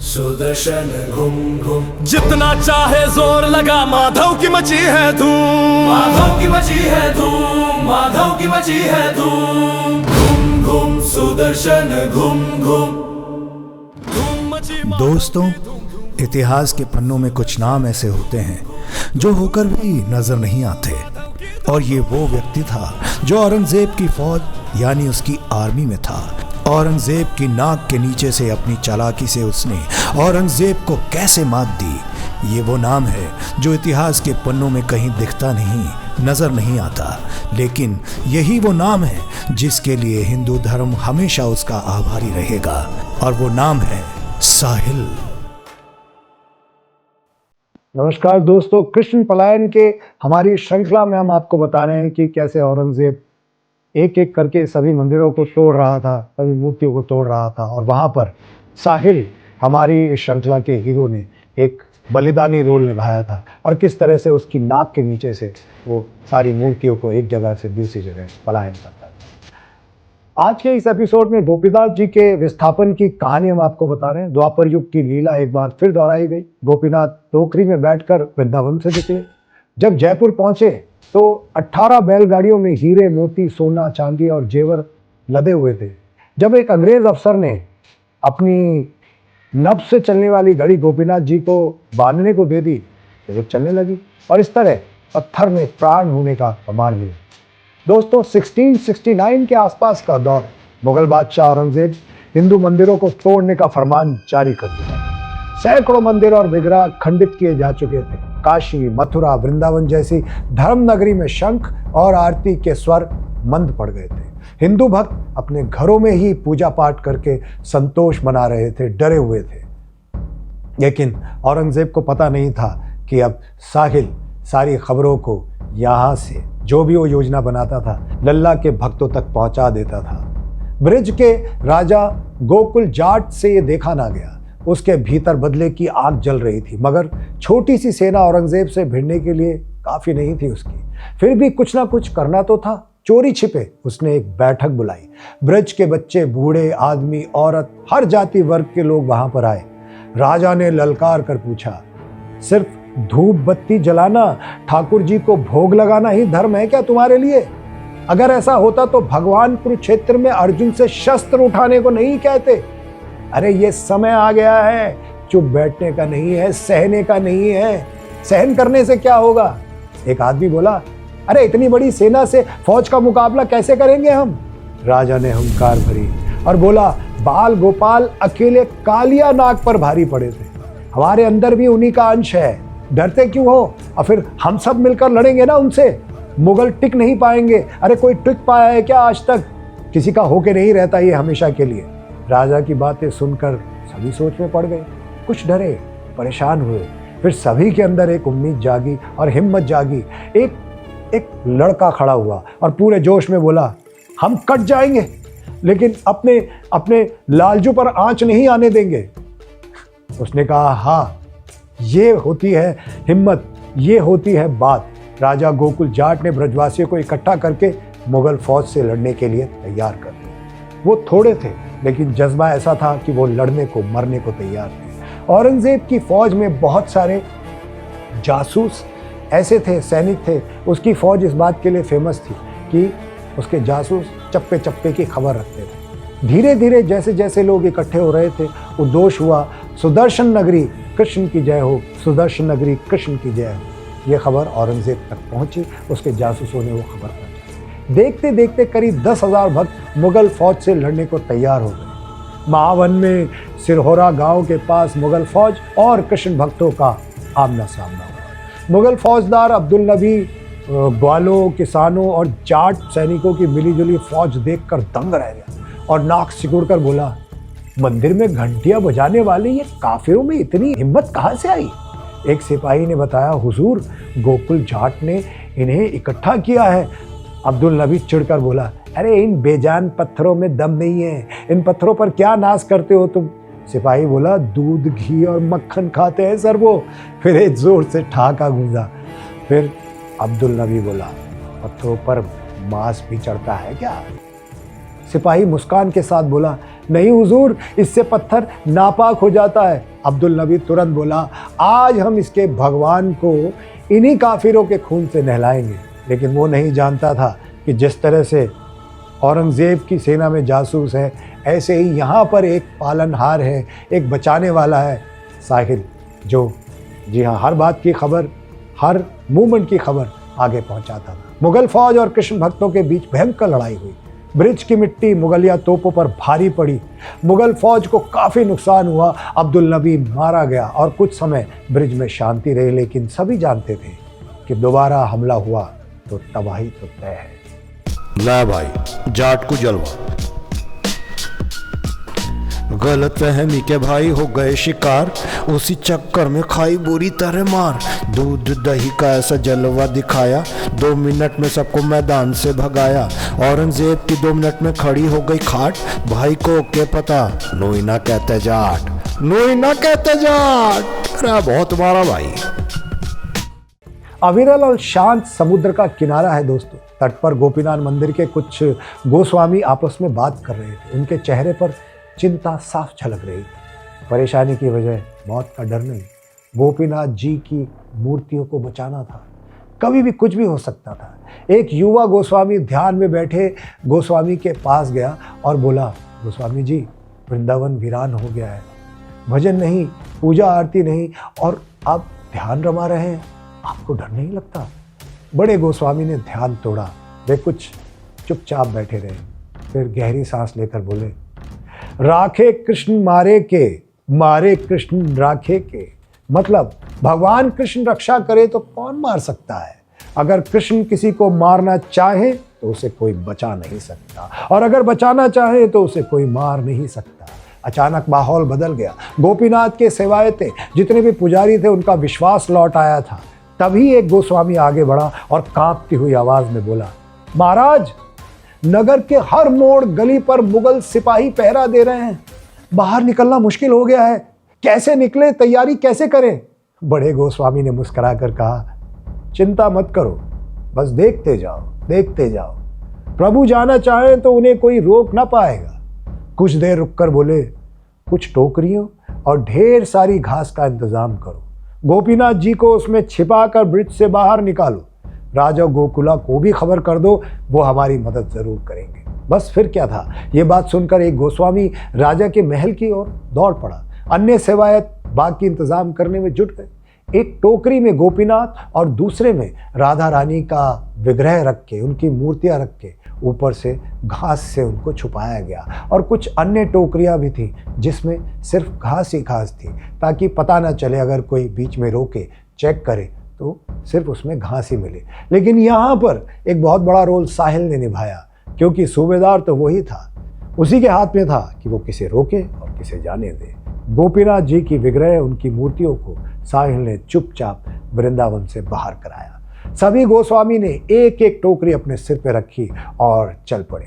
सुदर्शन घुम घुम, जितना चाहे जोर लगा, माधव की मची है धूम, माधव की मची है धूम, माधव की मची है धूम। घुम घुम सुदर्शन घुम घुम, धूम मची। दोस्तों, इतिहास के पन्नों में कुछ नाम ऐसे होते हैं जो होकर भी नजर नहीं आते, और ये वो व्यक्ति था जो औरंगजेब की फौज यानी उसकी आर्मी में था। औरंगजेब की नाक के नीचे से अपनी चालाकी से उसने औरंगजेब को कैसे मात दी, ये वो नाम है जो इतिहास के पन्नों में कहीं दिखता नहीं, नजर नहीं आता, लेकिन यही वो नाम है जिसके लिए हिंदू धर्म हमेशा उसका आभारी रहेगा, और वो नाम है साहिल। नमस्कार दोस्तों, कृष्ण पलायन के हमारी श्रृंखला में हम आपको बता रहे हैं कि कैसे औरंगजेब एक एक करके सभी मंदिरों को तोड़ रहा था, सभी मूर्तियों को तोड़ रहा था, और वहाँ पर साहिल हमारी इस श्रृंखला के हीरो ने एक बलिदानी रोल निभाया था, और किस तरह से उसकी नाक के नीचे से वो सारी मूर्तियों को एक जगह से दूसरी जगह पलायन करता था। आज के इस एपिसोड में गोपीनाथ जी के विस्थापन की कहानी हम आपको बता रहे हैं। द्वापर युग की लीला एक बार फिर दोहराई गई। गोपीनाथ टोकरी में बैठकर वृंदावन से निकले। जब जयपुर पहुंचे तो 18 बैलगाड़ियों में हीरे, मोती, सोना, चांदी और जेवर लदे हुए थे। जब एक अंग्रेज अफसर ने अपनी नब्ज से चलने वाली घड़ी गोपीनाथ जी को बांधने को दे दी तो वो चलने लगी, और इस तरह पत्थर में प्राण होने का प्रमाण मिला। दोस्तों, 1669 के आसपास का दौर मुगल बादशाह औरंगजेब हिंदू मंदिरों को तोड़ने का फरमान जारी कर दिया। सैकड़ों मंदिर और विग्रह खंडित किए जा चुके थे। काशी, मथुरा, वृंदावन जैसी धर्म नगरी में शंख और आरती के स्वर मंद पड़ गए थे। हिंदू भक्त अपने घरों में ही पूजा पाठ करके संतोष मना रहे थे, डरे हुए थे। लेकिन औरंगजेब को पता नहीं था कि अब साहिल सारी खबरों को यहाँ से जो भी वो योजना बनाता था लल्ला के भक्तों तक पहुंचा देता था। ब्रिज के राजा गोकुल जाट से ये देखा ना गया। उसके भीतर बदले की आग जल रही थी, मगर छोटी सी सेना औरंगजेब से भिड़ने के लिए काफ़ी नहीं थी उसकी। फिर भी कुछ ना कुछ करना तो था। चोरी छिपे उसने एक बैठक बुलाई। ब्रज के बच्चे, बूढ़े, आदमी, औरत, हर जाति वर्ग के लोग वहां पर आए। राजा ने ललकार कर पूछा, सिर्फ धूप बत्ती जलाना, ठाकुर जी को भोग लगाना ही धर्म है क्या तुम्हारे लिए? अगर ऐसा होता तो भगवान कुरुक्षेत्र में अर्जुन से शस्त्र उठाने को नहीं कहते। अरे ये समय आ गया है, चुप बैठने का नहीं है, सहने का नहीं है। सहन करने से क्या होगा? एक आदमी बोला, अरे इतनी बड़ी सेना से फौज का मुकाबला कैसे करेंगे हम? राजा ने हुंकार भरी और बोला, बाल गोपाल अकेले कालिया नाग पर भारी पड़े थे। हमारे अंदर भी उन्हीं का अंश है। डरते क्यों हो? और फिर हम सब मिलकर लड़ेंगे ना उनसे। मुगल टिक नहीं पाएंगे। अरे कोई टिक पाया है क्या आज तक? किसी का होके नहीं रहता ये हमेशा के लिए। राजा की बातें सुनकर सभी सोच में पड़ गए। कुछ डरे, परेशान हुए, फिर सभी के अंदर एक उम्मीद जागी और हिम्मत जागी। एक लड़का खड़ा हुआ और पूरे जोश में बोला, हम कट जाएंगे लेकिन अपने लालजू पर आंच नहीं आने देंगे। उसने कहा, हाँ, ये होती है हिम्मत, ये होती है बात। राजा गोकुल जाट ने ब्रजवासियों को इकट्ठा करके मुगल फौज से लड़ने के लिए तैयार कर दिया। वो थोड़े थे लेकिन जज्बा ऐसा था कि वो लड़ने को, मरने को तैयार थे। औरंगजेब की फौज में बहुत सारे जासूस ऐसे थे, सैनिक थे। उसकी फौज इस बात के लिए फेमस थी कि उसके जासूस चप्पे चप्पे की खबर रखते थे। धीरे धीरे जैसे जैसे लोग इकट्ठे हो रहे थे, उद्घोष हुआ, सुदर्शन नगरी कृष्ण की जय हो, सुदर्शन नगरी कृष्ण की जय हो। ये खबर औरंगजेब तक पहुंची। उसके जासूसों ने वो खबर पहुंचाई। देखते देखते करीब 10,000 भक्त मुगल फौज से लड़ने को तैयार हो गए। महावन में सिरहोरा गांव के पास मुगल फौज और कृष्ण भक्तों का आमना सामना हुआ। मुगल फौजदार अब्दुल नबी ग्वालों, किसानों और जाट सैनिकों की मिलीजुली फौज देखकर दंग रह गया और नाक सिकुड़कर बोला, मंदिर में घंटियां बजाने वाले ये काफिरों में इतनी हिम्मत कहाँ से आई? एक सिपाही ने बताया, हुजूर, गोकुल जाट ने इन्हें इकट्ठा किया है। अब्दुल नबी चिढ़कर बोला, अरे इन बेजान पत्थरों में दम नहीं है, इन पत्थरों पर क्या नाश करते हो तुम? सिपाही बोला, दूध, घी और मक्खन खाते हैं सर वो। फिर एक जोर से ठहाका गूंजा। फिर अब्दुल नबी बोला, पत्थरों पर मांस भी चढ़ता है क्या? सिपाही मुस्कान के साथ बोला, नहीं हुजूर, इससे पत्थर नापाक हो जाता है। अब्दुल नबी तुरंत बोला, आज हम इसके भगवान को इन्हीं काफिरों के खून से नहलाएंगे। लेकिन वो नहीं जानता था कि जिस तरह से औरंगज़ेब की सेना में जासूस है, ऐसे ही यहाँ पर एक पालनहार है, एक बचाने वाला है, साहिल, जो जी हाँ हर बात की खबर, हर मूवमेंट की खबर आगे पहुँचाता था। मुगल फौज और कृष्ण भक्तों के बीच भयंकर लड़ाई हुई। ब्रिज की मिट्टी मुगलिया तोपों पर भारी पड़ी। मुगल फौज को काफ़ी नुकसान हुआ। अब्दुल नबी मारा गया और कुछ समय ब्रिज में शांति रही। लेकिन सभी जानते थे कि दोबारा हमला हुआ तो तबाही तो तय है। ला भाई, जाट को जलवा। गलत फहमी के भाई हो गए शिकार, उसी चक्कर में खाई बुरी तरह मार। दूध दही का ऐसा जलवा दिखाया, 2 मिनट में सबको मैदान से भगाया। औरंगजेब की 2 मिनट में खड़ी हो गई खाट, भाई को क्या पता नोई ना कहते जाट, नोई ना कहते जाट। अरे बहुत मारा भाई। अविरल और शांत समुद्र का किनारा है दोस्तों। तट पर गोपीनाथ मंदिर के कुछ गोस्वामी आपस में बात कर रहे थे। उनके चेहरे पर चिंता साफ झलक रही थी। परेशानी की वजह मौत का डर नहीं, गोपीनाथ जी की मूर्तियों को बचाना था। कभी भी कुछ भी हो सकता था। एक युवा गोस्वामी ध्यान में बैठे गोस्वामी के पास गया और बोला, गोस्वामी जी, वृंदावन वीरान हो गया है, भजन नहीं, पूजा आरती नहीं, और आप ध्यान रमा रहे हैं, आपको डर नहीं लगता? बड़े गोस्वामी ने ध्यान तोड़ा। वे कुछ चुपचाप बैठे रहे, फिर गहरी सांस लेकर बोले, राखे कृष्ण मारे के, मारे कृष्ण राखे के। मतलब भगवान कृष्ण रक्षा करे तो कौन मार सकता है? अगर कृष्ण किसी को मारना चाहे तो उसे कोई बचा नहीं सकता, और अगर बचाना चाहे तो उसे कोई मार नहीं सकता। अचानक माहौल बदल गया। गोपीनाथ के सेवायते, जितने भी पुजारी थे, उनका विश्वास लौट आया था। तभी एक गोस्वामी आगे बढ़ा और कांपती हुई आवाज में बोला, महाराज, नगर के हर मोड़ गली पर मुगल सिपाही पहरा दे रहे हैं, बाहर निकलना मुश्किल हो गया है, कैसे निकले, तैयारी कैसे करें? बड़े गोस्वामी ने मुस्कुराकर कहा, चिंता मत करो, बस देखते जाओ, देखते जाओ। प्रभु जाना चाहे तो उन्हें कोई रोक ना पाएगा। कुछ देर रुककर बोले, कुछ टोकरियों और ढेर सारी घास का इंतजाम करो, गोपीनाथ जी को उसमें छिपाकर ब्रिज से बाहर निकालो। राजा गोकुला को भी खबर कर दो, वो हमारी मदद जरूर करेंगे। बस फिर क्या था। ये बात सुनकर एक गोस्वामी राजा के महल की ओर दौड़ पड़ा। अन्य सेवायत बाकी इंतजाम करने में जुट गए। एक टोकरी में गोपीनाथ और दूसरे में राधा रानी का विग्रह रख के, उनकी मूर्तियां रख के ऊपर से घास से उनको छुपाया गया। और कुछ अन्य टोकरियां भी थी जिसमें सिर्फ घास ही घास थी, ताकि पता ना चले, अगर कोई बीच में रोके चेक करे तो सिर्फ उसमें घास ही मिले। लेकिन यहाँ पर एक बहुत बड़ा रोल साहिल ने निभाया, क्योंकि सूबेदार तो वही था। उसी के हाथ में था कि वो किसे रोके और किसे जाने दे। गोपीनाथ जी की विग्रह, उनकी मूर्तियों को साहिल ने चुपचाप वृंदावन से बाहर कराया। सभी गोस्वामी ने एक एक टोकरी अपने सिर पे रखी और चल पड़े।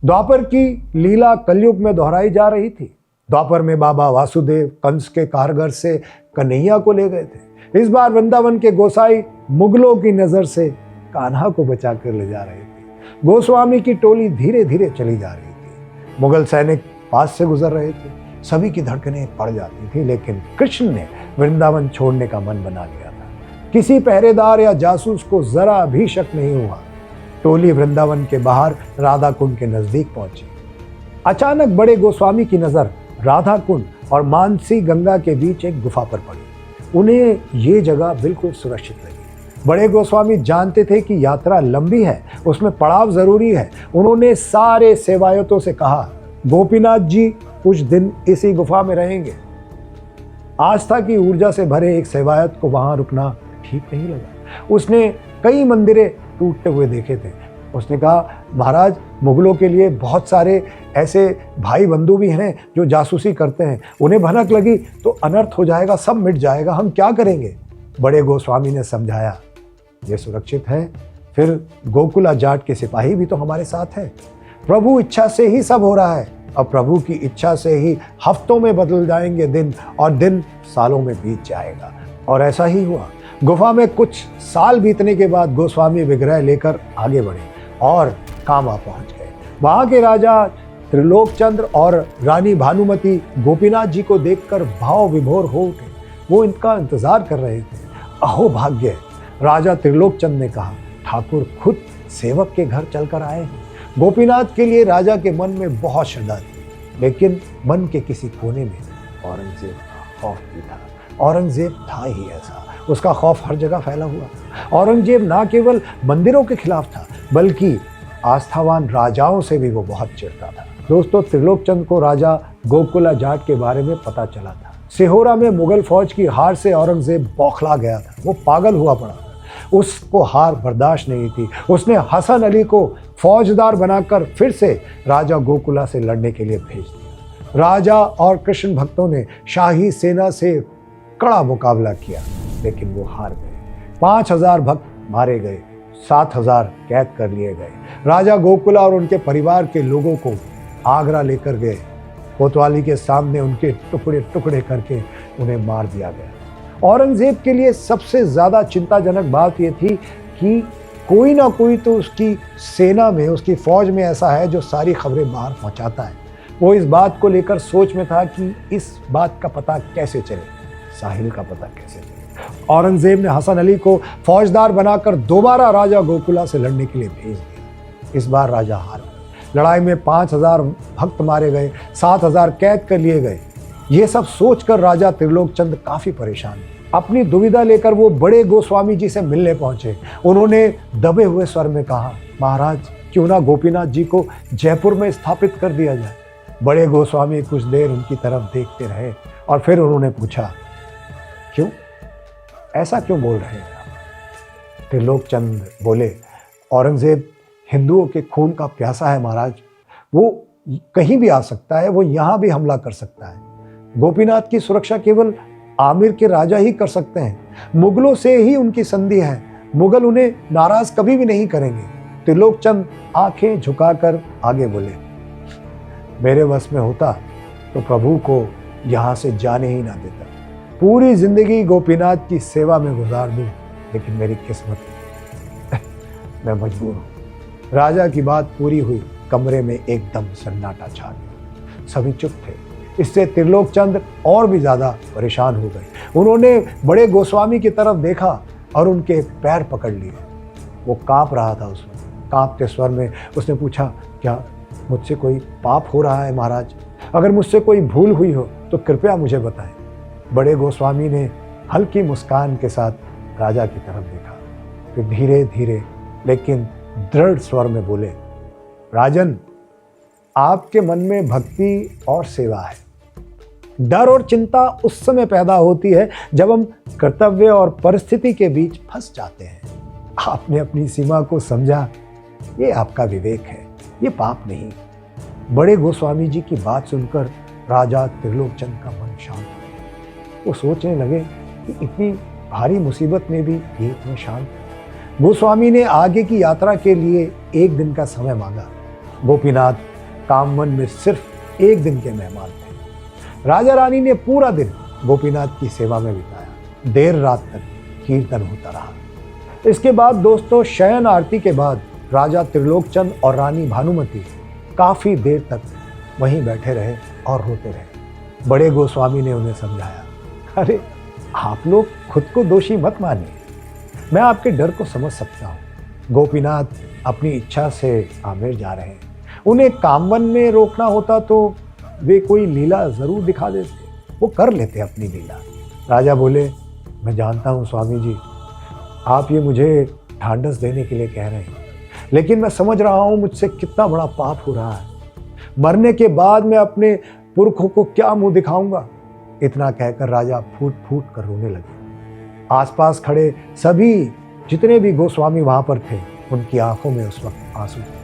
द्वापर की लीला कलयुग में दोहराई जा रही थी। द्वापर में बाबा वासुदेव कंस के कारगर से कन्हैया को ले गए थे। इस बार वृंदावन के गोसाई मुगलों की नजर से कान्हा को बचा कर ले जा रहे थे। गोस्वामी की टोली धीरे धीरे चली जा रही थी। मुगल सैनिक पास से गुजर रहे थे। सभी की धड़कनें पड़ जाती थी, लेकिन कृष्ण ने वृंदावन छोड़ने का मन बना लिया था। किसी पहरेदार या जासूस को जरा भी शक नहीं हुआ। टोली वृंदावन के बाहर राधा कुंड के नजदीक पहुंची। अचानक बड़े गोस्वामी की नजर राधा कुंड और मानसी गंगा के बीच एक गुफा पर पड़ी। उन्हें ये जगह बिल्कुल सुरक्षित लगी। बड़े गोस्वामी जानते थे कि यात्रा लंबी है, उसमें पड़ाव जरूरी है। उन्होंने सारे सेवायतों से कहा, गोपीनाथ जी कुछ दिन इसी गुफा में रहेंगे। आस्था की ऊर्जा से भरे एक सेवायत को वहां रुकना ठीक नहीं लगा। उसने कई मंदिरें टूटते हुए देखे थे। उसने कहा, महाराज, मुगलों के लिए बहुत सारे ऐसे भाई बंधु भी हैं जो जासूसी करते हैं, उन्हें भनक लगी तो अनर्थ हो जाएगा, सब मिट जाएगा, हम क्या करेंगे? बड़े गोस्वामी ने समझाया, ये सुरक्षित है, फिर गोकुला जाट के सिपाही भी तो हमारे साथ हैं। प्रभु इच्छा से ही सब हो रहा है। अब प्रभु की इच्छा से ही हफ्तों में बदल जाएंगे दिन, और दिन सालों में बीत जाएगा। और ऐसा ही हुआ। गुफा में कुछ साल बीतने के बाद गोस्वामी विग्रह लेकर आगे बढ़े और कामा पहुंच गए। वहाँ के राजा त्रिलोकचंद्र और रानी भानुमति गोपीनाथ जी को देखकर भाव विभोर हो उठे। वो इनका इंतजार कर रहे थे। अहो भाग्य, राजा त्रिलोकचंद ने कहा, ठाकुर खुद सेवक के घर चलकर आए हैं। गोपीनाथ के लिए राजा के मन में बहुत श्रद्धा थी, लेकिन मन के किसी कोने में औरंगजेब का खौफ भी था। औरंगजेब था ही ऐसा, उसका खौफ हर जगह फैला हुआ। औरंगजेब ना केवल मंदिरों के खिलाफ था, बल्कि आस्थावान राजाओं से भी वो बहुत चिढ़ता था। दोस्तों, त्रिलोकचंद को राजा गोकुला जाट के बारे में पता चला था। सिहोरा में मुगल फौज की हार से औरंगजेब बौखला गया था, वो पागल हुआ पड़ा। उसको हार बर्दाश्त नहीं थी। उसने हसन अली को फौजदार बनाकर फिर से राजा गोकुला से लड़ने के लिए भेज दिया। राजा और कृष्ण भक्तों ने शाही सेना से कड़ा मुकाबला किया, लेकिन वो हार गए। 5000 भक्त मारे गए, 7000 कैद कर लिए गए। राजा गोकुला और उनके परिवार के लोगों को आगरा लेकर गए। कोतवाली के सामने उनके टुकड़े टुकड़े करके उन्हें मार दिया गया। औरंगजेब के लिए सबसे ज़्यादा चिंताजनक बात यह थी कि कोई ना कोई तो उसकी सेना में, उसकी फौज में ऐसा है जो सारी खबरें बाहर पहुंचाता है। वो इस बात को लेकर सोच में था कि इस बात का पता कैसे चले, साहिल का पता कैसे चले। औरंगजेब ने हसन अली को फौजदार बनाकर दोबारा राजा गोकुला से लड़ने के लिए भेज दिया। इस बार राजा हार गए। लड़ाई में 5000 भक्त मारे गए, 7000 कैद कर लिए गए। ये सब सोचकर राजा त्रिलोकचंद काफी परेशान थे। अपनी दुविधा लेकर वो बड़े गोस्वामी जी से मिलने पहुंचे। उन्होंने दबे हुए स्वर में कहा, महाराज, क्यों ना गोपीनाथ जी को जयपुर में स्थापित कर दिया जाए। बड़े गोस्वामी कुछ देर उनकी तरफ देखते रहे और फिर उन्होंने पूछा, क्यों, ऐसा क्यों बोल रहे हैं आप? त्रिलोकचंद बोले, औरंगजेब हिंदुओं के खून का प्यासा है महाराज। वो कहीं भी आ सकता है, वो यहाँ भी हमला कर सकता है। गोपीनाथ की सुरक्षा केवल आमिर के राजा ही कर सकते हैं। मुगलों से ही उनकी संधि है, मुगल उन्हें नाराज कभी भी नहीं करेंगे। त्रिलोकचंद आंखें झुकाकर आगे बोले, मेरे वश में होता तो प्रभु को यहाँ से जाने ही ना देता। पूरी जिंदगी गोपीनाथ की सेवा में गुजार दूं, लेकिन मेरी किस्मत मैं मजबूर हूँ। राजा की बात पूरी हुई। कमरे में एकदम सन्नाटा छा गया। सभी चुप थे। इससे त्रिलोकचंद और भी ज़्यादा परेशान हो गए। उन्होंने बड़े गोस्वामी की तरफ देखा और उनके पैर पकड़ लिए। वो कांप रहा था। उस वक्त कांपते स्वर में उसने पूछा, क्या मुझसे कोई पाप हो रहा है महाराज? अगर मुझसे कोई भूल हुई हो तो कृपया मुझे बताएं। बड़े गोस्वामी ने हल्की मुस्कान के साथ राजा की तरफ देखा, फिर धीरे धीरे लेकिन दृढ़ स्वर में बोले, राजन, आपके मन में भक्ति और सेवा है। डर और चिंता उस समय पैदा होती है जब हम कर्तव्य और परिस्थिति के बीच फंस जाते हैं। आपने अपनी सीमा को समझा, ये आपका विवेक है, ये पाप नहीं। बड़े गोस्वामी जी की बात सुनकर राजा त्रिलोकचंद का मन शांत हो गया। वो सोचने लगे कि इतनी भारी मुसीबत में भी ये इतने शांत। गोस्वामी ने आगे की यात्रा के लिए 1 दिन का समय मांगा। गोपीनाथ कामवन में सिर्फ 1 दिन के मेहमान थे। राजा रानी ने पूरा दिन गोपीनाथ की सेवा में बिताया। देर रात तक कीर्तन होता रहा। इसके बाद दोस्तों, शयन आरती के बाद राजा त्रिलोकचंद और रानी भानुमति काफ़ी देर तक वहीं बैठे रहे और रोते रहे। बड़े गोस्वामी ने उन्हें समझाया, अरे आप लोग खुद को दोषी मत मानिए, मैं आपके डर को समझ सकता हूँ। गोपीनाथ अपनी इच्छा से आमेर जा रहे हैं। उन्हें कामवन में रोकना होता तो वे कोई लीला ज़रूर दिखा देते, वो कर लेते अपनी लीला। राजा बोले, मैं जानता हूँ स्वामी जी, आप ये मुझे ढांढस देने के लिए कह रहे हैं, लेकिन मैं समझ रहा हूँ मुझसे कितना बड़ा पाप हो रहा है। मरने के बाद मैं अपने पुरखों को क्या मुंह दिखाऊंगा? इतना कहकर राजा फूट फूट कर रोने लगे। आसपास खड़े सभी जितने भी गोस्वामी वहाँ पर थे, उनकी आंखों में उस वक्त आंसू थे।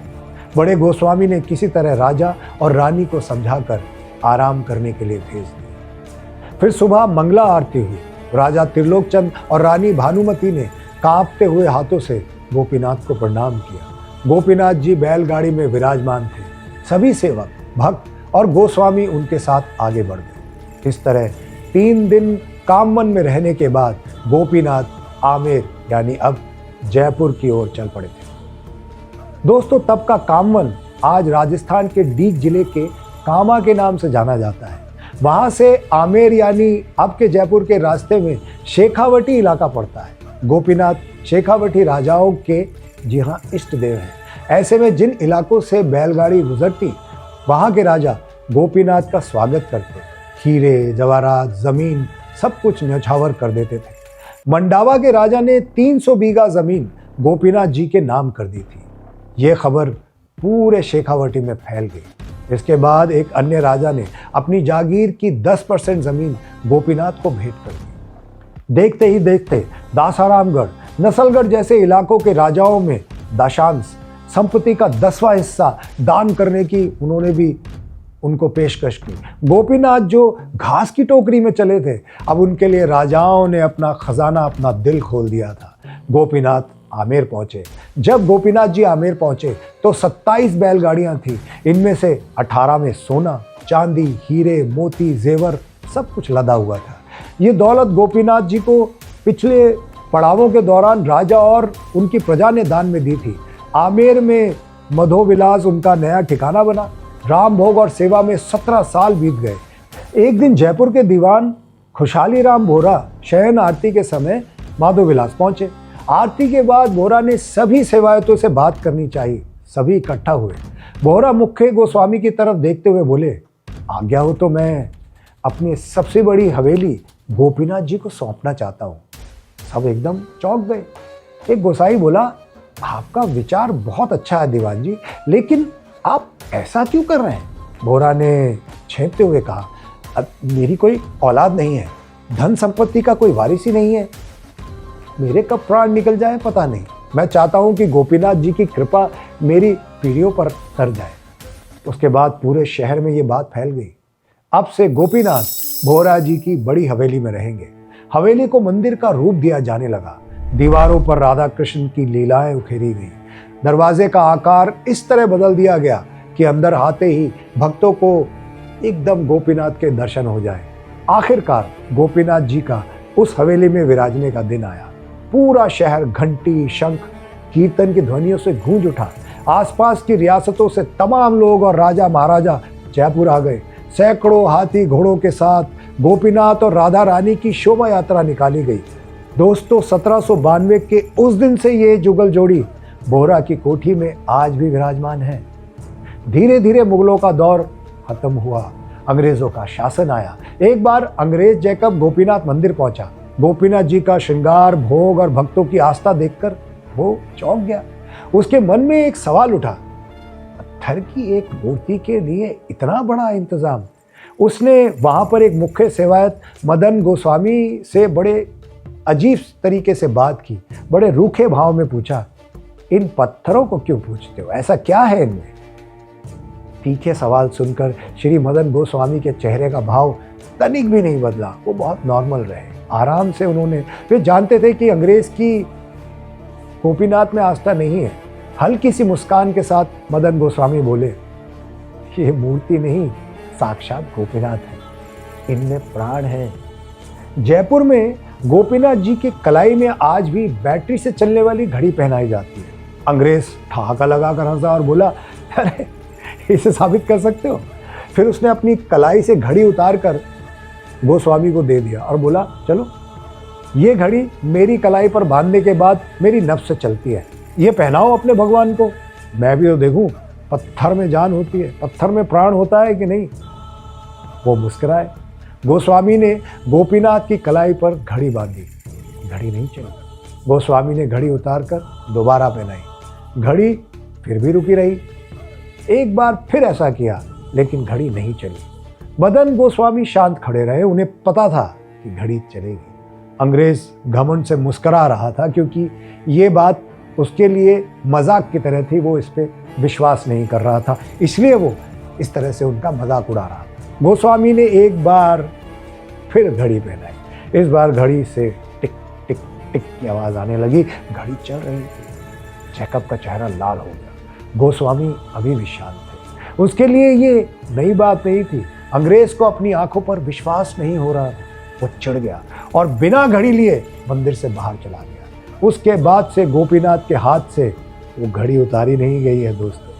बड़े गोस्वामी ने किसी तरह राजा और रानी को समझाकर आराम करने के लिए भेज दिया। फिर सुबह मंगला आरती हुई। राजा त्रिलोकचंद और रानी भानुमति ने कांपते हुए हाथों से गोपीनाथ को प्रणाम किया। गोपीनाथ जी बैलगाड़ी में विराजमान थे। सभी सेवक, भक्त और गोस्वामी उनके साथ आगे बढ़ गए। इस तरह 3 दिन कामवन में रहने के बाद गोपीनाथ आमेर यानी अब जयपुर की ओर चल पड़े थे। दोस्तों, तब का कामवन आज राजस्थान के डीग जिले के कामा के नाम से जाना जाता है। वहाँ से आमेर यानी अब के जयपुर के रास्ते में शेखावटी इलाका पड़ता है। गोपीनाथ शेखावटी राजाओं के जी हाँ इष्ट देव हैं। ऐसे में जिन इलाकों से बैलगाड़ी गुजरती वहाँ के राजा गोपीनाथ का स्वागत करते, हीरे जवाहरात जमीन सब कुछ न्यौछावर कर देते थे। मंडावा के राजा ने 300 बीघा जमीन गोपीनाथ जी के नाम कर दी थी। ये खबर पूरे शेखावटी में फैल गई। इसके बाद एक अन्य राजा ने अपनी जागीर की 10% जमीन गोपीनाथ को भेंट कर दी। देखते ही देखते दासारामगढ़, नसलगढ़ जैसे इलाकों के राजाओं में दाशांश संपत्ति का 10वां हिस्सा दान करने की उन्होंने भी उनको पेशकश की। गोपीनाथ जो घास की टोकरी में चले थे, अब उनके लिए राजाओं ने अपना खजाना, अपना दिल खोल दिया था। गोपीनाथ आमेर पहुंचे। जब गोपीनाथ जी आमेर पहुंचे तो 27 बैलगाड़ियां थी। इनमें से 18 में सोना, चांदी, हीरे, मोती, जेवर सब कुछ लदा हुआ था। ये दौलत गोपीनाथ जी को पिछले पड़ावों के दौरान राजा और उनकी प्रजा ने दान में दी थी। आमेर में मधोविलास उनका नया ठिकाना बना। राम भोग और सेवा में 17 साल बीत गए। एक दिन जयपुर के दीवान खुशहाली राम बोहरा शयन आरती के समय माधोविलास पहुंचे। आरती के बाद बोहरा ने सभी सेवायतों से बात करनी चाहिए। सभी इकट्ठा हुए। बोहरा मुख्य गोस्वामी की तरफ देखते हुए बोले, आज्ञा हो तो मैं अपनी सबसे बड़ी हवेली गोपीनाथ जी को सौंपना चाहता हूँ। सब एकदम चौंक गए। एक गोसाई बोला, आपका विचार बहुत अच्छा है दीवान जी, लेकिन आप ऐसा क्यों कर रहे हैं? बोहरा ने छेंकते हुए कहा, अब मेरी कोई औलाद नहीं है, धन संपत्ति का कोई वारिस ही नहीं है, मेरे कब प्राण निकल जाए पता नहीं। मैं चाहता हूं कि गोपीनाथ जी की कृपा मेरी पीढ़ियों पर कर जाए। उसके बाद पूरे शहर में ये बात फैल गई। अब से गोपीनाथ बोहरा जी की बड़ी हवेली में रहेंगे। हवेली को मंदिर का रूप दिया जाने लगा। दीवारों पर राधा कृष्ण की लीलाएं उखेरी गई। दरवाजे का आकार इस तरह बदल दिया गया कि अंदर आते ही भक्तों को एकदम गोपीनाथ के दर्शन हो जाए। आखिरकार गोपीनाथ जी का उस हवेली में विराजने का दिन आया। पूरा शहर घंटी, शंख, कीर्तन की ध्वनियों से गूंज उठा। आसपास की रियासतों से तमाम लोग और राजा महाराजा जयपुर आ गए। सैकड़ों हाथी घोड़ों के साथ गोपीनाथ और राधा रानी की शोभा यात्रा निकाली गई। दोस्तों, 1792 के उस दिन से ये जुगल जोड़ी बोहरा की कोठी में आज भी विराजमान है। धीरे धीरे मुगलों का दौर खत्म हुआ। अंग्रेजों का शासन आया। एक बार अंग्रेज जैकब गोपीनाथ मंदिर पहुंचा। गोपीनाथ जी का श्रृंगार, भोग और भक्तों की आस्था देखकर वो चौंक गया। उसके मन में एक सवाल उठा, पत्थर की एक मूर्ति के लिए इतना बड़ा इंतजाम। उसने वहां पर एक मुख्य सेवायत मदन गोस्वामी से बड़े अजीब तरीके से बात की। बड़े रूखे भाव में पूछा, इन पत्थरों को क्यों पूछते हो, ऐसा क्या है इनमें? तीखे सवाल सुनकर श्री मदन गोस्वामी के चेहरे का भाव तनिक भी नहीं बदला। वो बहुत नॉर्मल रहे, आराम से उन्होंने, वे जानते थे कि अंग्रेज की गोपीनाथ में आस्था नहीं है। हल्की सी मुस्कान के साथ मदन गोस्वामी बोले, ये मूर्ति नहीं, साक्षात गोपीनाथ है, इनमें प्राण है। जयपुर में गोपीनाथ जी की कलाई में आज भी बैटरी से चलने वाली घड़ी पहनाई जाती है। अंग्रेज ठहाका लगाकर हंसा और बोला, अरे इसे साबित कर सकते हो? फिर उसने अपनी कलाई से घड़ी उतार कर गोस्वामी को दे दिया और बोला, चलो ये घड़ी मेरी कलाई पर बांधने के बाद मेरी नफ्स से चलती है, ये पहनाओ अपने भगवान को, मैं भी तो देखूं पत्थर में जान होती है, पत्थर में प्राण होता है कि नहीं। वो मुस्कुराए। गोस्वामी ने गोपीनाथ की कलाई पर घड़ी बांधी, घड़ी नहीं चली। गोस्वामी ने घड़ी उतार कर दोबारा पहनाई, घड़ी फिर भी रुकी रही। एक बार फिर ऐसा किया, लेकिन घड़ी नहीं चली। मदन गोस्वामी शांत खड़े रहे। उन्हें पता था कि घड़ी चलेगी। अंग्रेज घमंड से मुस्करा रहा था, क्योंकि ये बात उसके लिए मजाक की तरह थी। वो इस पर विश्वास नहीं कर रहा था, इसलिए वो इस तरह से उनका मजाक उड़ा रहा था। गोस्वामी ने एक बार फिर घड़ी पहनाई। इस बार घड़ी से टिक टिक टिक की आवाज़ आने लगी। घड़ी चल रही थी। जैकब का चेहरा लाल हो गया। गोस्वामी अभी भी शांत थे। उसके लिए ये नई बात नहीं थी। अंग्रेज को अपनी आंखों पर विश्वास नहीं हो रहा। वो चिढ़ गया और बिना घड़ी लिए मंदिर से बाहर चला गया। उसके बाद से गोपीनाथ के हाथ से वो घड़ी उतारी नहीं गई है दोस्तों।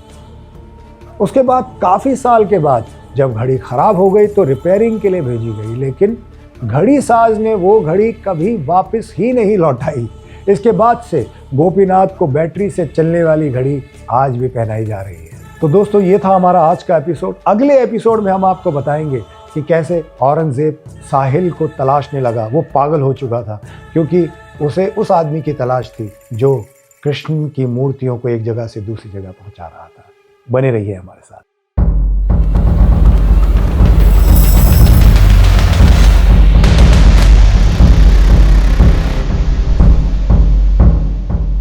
उसके बाद काफ़ी साल के बाद जब घड़ी खराब हो गई तो रिपेयरिंग के लिए भेजी गई, लेकिन घड़ी साज ने वो घड़ी कभी वापस ही नहीं लौटाई। इसके बाद से गोपीनाथ को बैटरी से चलने वाली घड़ी आज भी पहनाई जा रही है। तो दोस्तों, ये था हमारा आज का एपिसोड। अगले एपिसोड में हम आपको बताएंगे कि कैसे औरंगजेब साहिल को तलाशने लगा। वो पागल हो चुका था क्योंकि उसे उस आदमी की तलाश थी जो कृष्ण की मूर्तियों को एक जगह से दूसरी जगह पहुंचा रहा था। बने रहिए हमारे साथ।